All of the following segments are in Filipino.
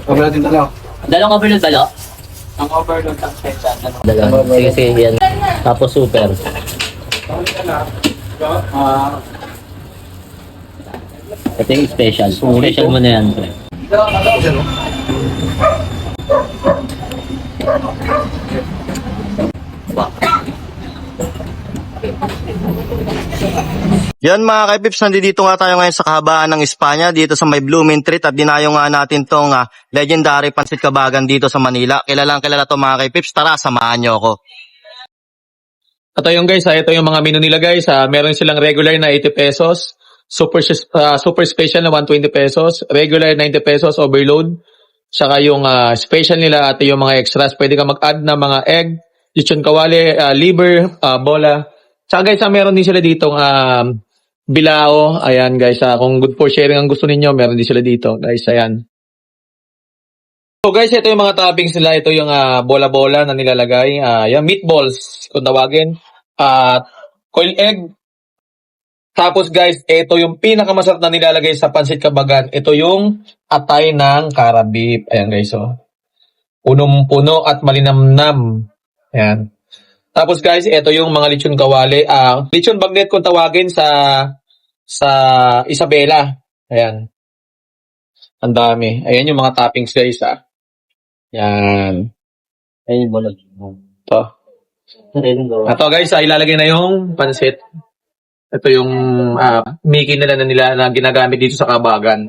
Overload din dalawa. Dalawang overload dalo? Ang overload ang special. Dalawa. Sige, sige, yan. Tapos super. Ito yung special. Special mo na yan. Yan mga kaipips, nandito nga tayo ngayon sa kahabaan ng Espanya dito sa may Blooming Treat at dinayo nga natin tong legendary Pansit Kabagan dito sa Manila. Kilalang kilala to mga kaipips, tara samahan nyo ako. Ito yung guys, ito yung mga menu nila guys. Meron silang regular na 80 pesos, super special na 120 pesos, regular 90 pesos, overload. Saka yung special nila at yung mga extras, pwede ka mag-add na mga egg, lechon kawali, liver, bola. Saka guys, meron din sila ditong bilao. Ayan guys, kung good for sharing ang gusto ninyo, meron din sila dito guys, ayan. So guys, ito yung mga toppings nila. Ito yung bola-bola na nilalagay. Yung meatballs, kung tawagin. Coil egg. Tapos guys, ito yung pinakamasarap na nilalagay sa Pansit Kabagan. Ito yung atay ng karabip. Ayan guys, oh. Punong-puno at malinamnam. Ayan. Tapos guys, ito yung mga lechon kawali. Lechon bagnet kung tawagin sa Isabela. Ayan. Ang dami. Ayan yung mga toppings guys, Yan. Ayun yung bolag. Ito. Ito guys, ilalagay na yung pansit. Ito yung Mickey nila na ginagamit dito sa Kabagan.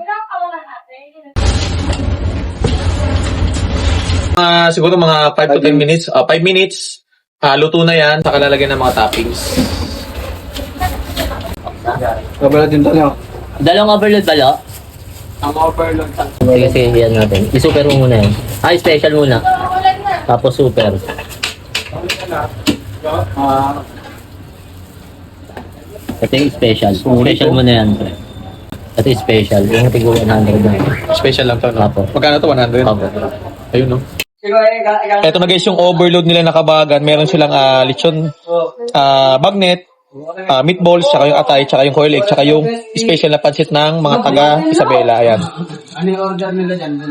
Siguro mga 5 to 10 minutes. 5 minutes. Luto na yan. Saka lalagay ng mga toppings. Overload din dalawa. Dalawang overload dalo? Ang overload ang Sige, sige, yan natin. I-super mo muna yan. Special muna. Tapos super. Ito yung special. Special mo na yan. Ito yung special. Yung tigo 100 na. Special lang to, no? Apo. Magkano to? 100? Apo. Ayun, no? Ito na guys, yung overload nila na Kabagan. Meron silang lechon bagnet, meatballs, tsaka yung atay, tsaka yung coil egg, tsaka yung special na pansit ng mga taga Isabela. Ayan. ano yung order nila dyan?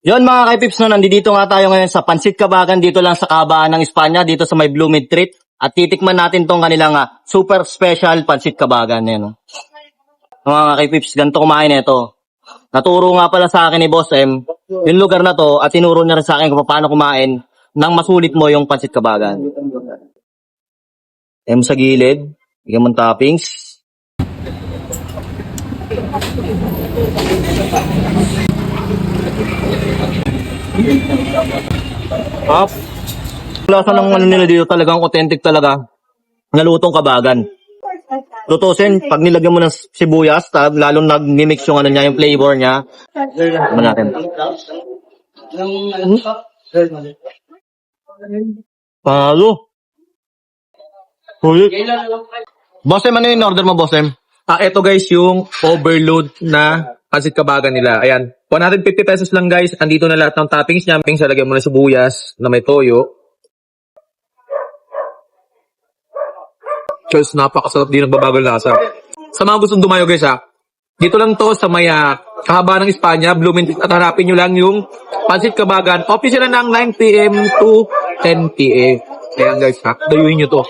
Yon mga kaipips, no, nandito nga tayo ngayon sa Pansit Kabagan dito lang sa kahabaan ng Espanya dito sa may Blooming Treat. At titikman natin tong kanilang super special Pansit Kabagan. Yan, no? Mga kaipips, ganito kumain ito. Naturo nga pala sa akin ni Boss M yung lugar na to at tinuro niya rin sa akin kung paano kumain nang masulit mo yung Pansit Kabagan. M sa gilid, bigyan mong toppings. Up. Lasa ng ano nila dito talagang authentic talaga. Nalutong Kabagan. Lutusin, pag nilagyan mo ng sibuyas, lalo nag-mix yung ano niya, yung flavor niya. Ano natin? Palo. Hulit. Boss M, ano yung order mo, Boss M? Ito guys, yung overload na Pansit Kabagan nila. Ayan. 150 pesos lang guys. Andito na lahat ng toppings niya. Lagyan mo na sibuyas na may toyo. Cheers, napakasarap din, nagbabago lasa. Sa mga gustong dumayo guys dito lang to sa may kahaba ng Espanya, Blooming Treat, at harapin nyo lang yung Pansit Kabagan. Office sila ng 9 PM to 10 PM. Ayan guys dayuhin nyo to.